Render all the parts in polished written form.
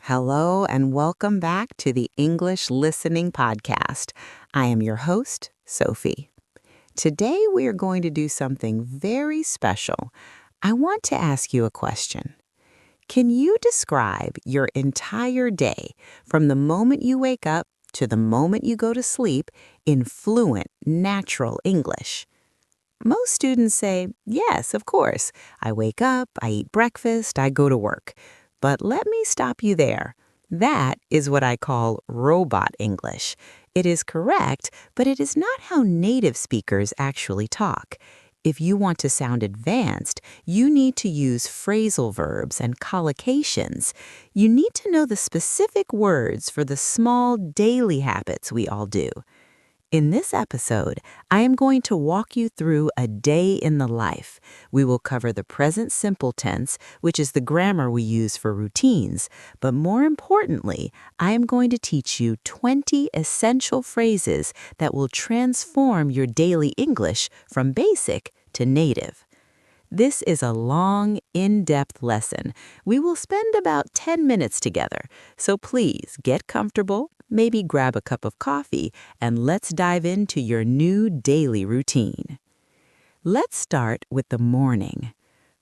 Hello and welcome back to the English Listening Podcast. I am your host, Sophie. Today we are going to do something very special. I want to ask you a question. Can you describe your entire day from the moment you wake up to the moment you go to sleep in fluent, natural English? Most students say, yes, of course. I wake up, I eat breakfast, I go to work. But let me stop you there. That is what I call robot English. It is correct, but it is not how native speakers actually talk. If you want to sound advanced, you need to use phrasal verbs and collocations. You need to know the specific words for the small daily habits we all do. In this episode, I am going to walk you through a day in the life. We will cover the present simple tense, which is the grammar we use for routines. But more importantly, I am going to teach you 20 essential phrases that will transform your daily English from basic to native. This is a long, in-depth lesson. We will spend about 10 minutes together, so please get comfortable, maybe grab a cup of coffee, and let's dive into your new daily routine. Let's start with the morning.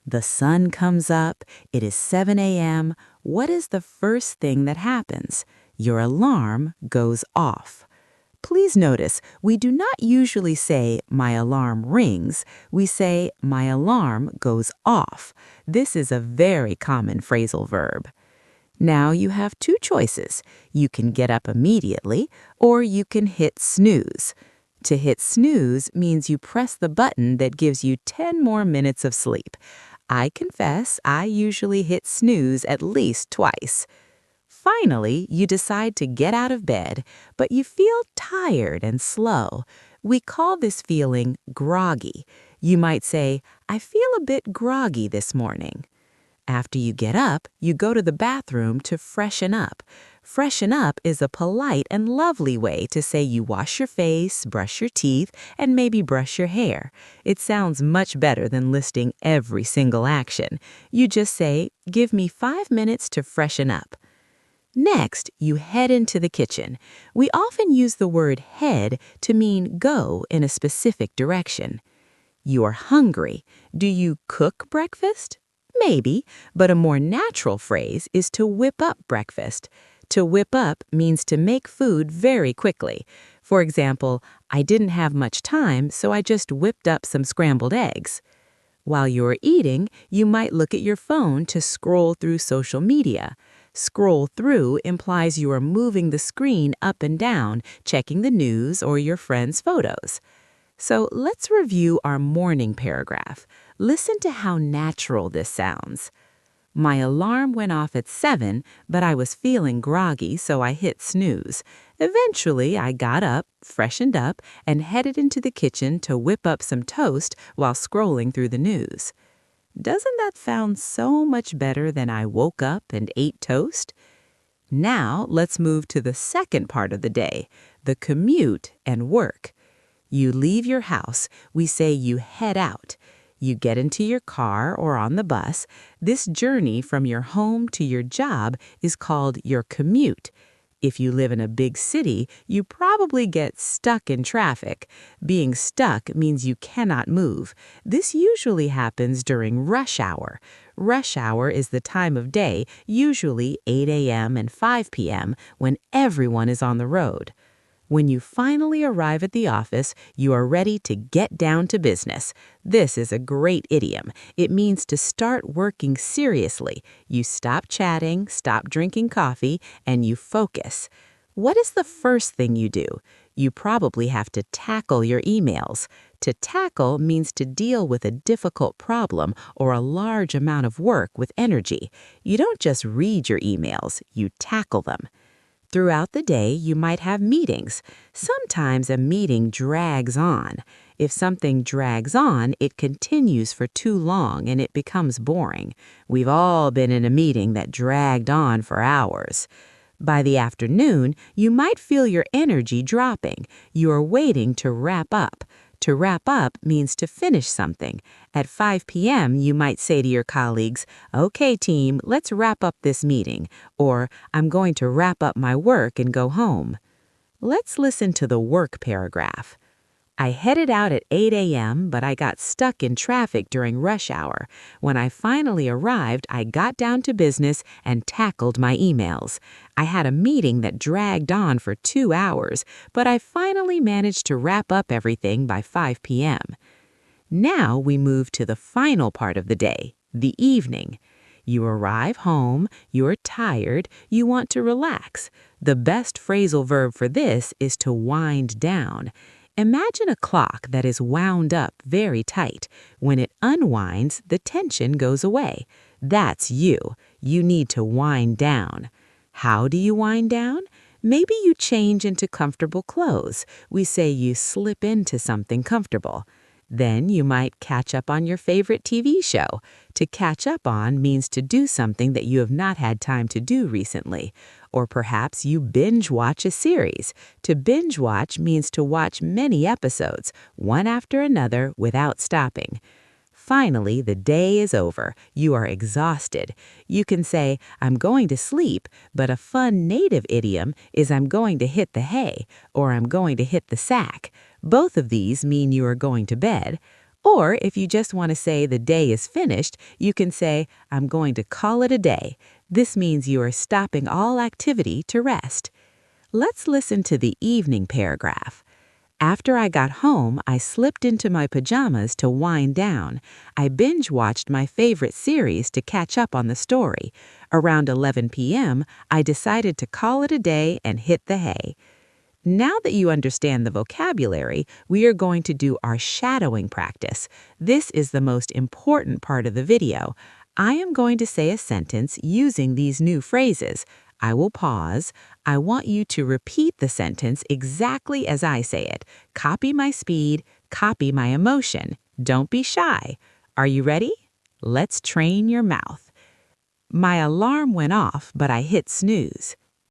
The sun comes up, it is 7 a.m. What is the first thing that happens? Your alarm goes off. Please notice, we do not usually say, my alarm rings. We say, my alarm goes off. This is a very common phrasal verb. Now you have two choices. You can get up immediately, or you can hit snooze. To hit snooze means you press the button that gives you 10 more minutes of sleep. I confess, I usually hit snooze at least twice. Finally, you decide to get out of bed, but you feel tired and slow. We call this feeling groggy. You might say, I feel a bit groggy this morning. After you get up, you go to the bathroom to freshen up. Freshen up is a polite and lovely way to say you wash your face, brush your teeth, and maybe brush your hair. It sounds much better than listing every single action. You just say, give me 5 minutes to freshen up. Next, you head into the kitchen. We often use the word head to mean go in a specific direction. You are hungry. Do you cook breakfast? Maybe, but a more natural phrase is to whip up breakfast. To whip up means to make food very quickly. For example, I didn't have much time, so I just whipped up some scrambled eggs. While you're eating, you might look at your phone to scroll through social media. Scroll through implies you are moving the screen up and down, checking the news or your friends' photos. So let's review our morning paragraph. Listen to how natural this sounds. My alarm went off at 7, but I was feeling groggy, so I hit snooze. Eventually, I got up, freshened up, and headed into the kitchen to whip up some toast while scrolling through the news. Doesn't that sound so much better than I woke up and ate toast? Now, let's move to the second part of the day, the commute and work. You leave your house. We say you head out. You get into your car or on the bus. This journey from your home to your job is called your commute. If you live in a big city, you probably get stuck in traffic. Being stuck means you cannot move. This usually happens during rush hour. Rush hour is the time of day, usually 8 a.m. and 5 p.m., when everyone is on the road. When you finally arrive at the office, you are ready to get down to business. This is a great idiom. It means to start working seriously. You stop chatting, stop drinking coffee, and you focus. What is the first thing you do? You probably have to tackle your emails. To tackle means to deal with a difficult problem or a large amount of work with energy. You don't just read your emails, you tackle them. Throughout the day, you might have meetings. Sometimes a meeting drags on. If something drags on, it continues for too long and it becomes boring. We've all been in a meeting that dragged on for hours. By the afternoon, you might feel your energy dropping. You are waiting to wrap up. To wrap up means to finish something. At 5 p.m., you might say to your colleagues, "Okay, team, let's wrap up this meeting," or "I'm going to wrap up my work and go home." Let's listen to the work paragraph. I headed out at 8 a.m., but I got stuck in traffic during rush hour. When I finally arrived, I got down to business and tackled my emails. I had a meeting that dragged on for 2 hours, but I finally managed to wrap up everything by 5 p.m. Now we move to the final part of the day, the evening. You arrive home, you're tired, you want to relax. The best phrasal verb for this is to wind down. Imagine a clock that is wound up very tight. When it unwinds, the tension goes away. That's you. You need to wind down. How do you wind down? Maybe you change into comfortable clothes. We say you slip into something comfortable. Then you might catch up on your favorite TV show. To catch up on means to do something that you have not had time to do recently. Or perhaps you binge watch a series. To binge watch means to watch many episodes, one after another, without stopping. Finally, the day is over. You are exhausted. You can say, "I'm going to sleep," but a fun native idiom is "I'm going to hit the hay," or "I'm going to hit the sack." Both of these mean you are going to bed. Or if you just want to say the day is finished, you can say, "I'm going to call it a day." This means you are stopping all activity to rest. Let's listen to the evening paragraph. After I got home, I slipped into my pajamas to wind down. I binge-watched my favorite series to catch up on the story. Around 11 p.m., I decided to call it a day and hit the hay. Now that you understand the vocabulary, we are going to do our shadowing practice. This is the most important part of the video. I am going to say a sentence using these new phrases. I will pause. I want you to repeat the sentence exactly as I say it. Copy my speed, copy my emotion. Don't be shy. Are you ready? Let's train your mouth. My alarm went off, but I hit snooze.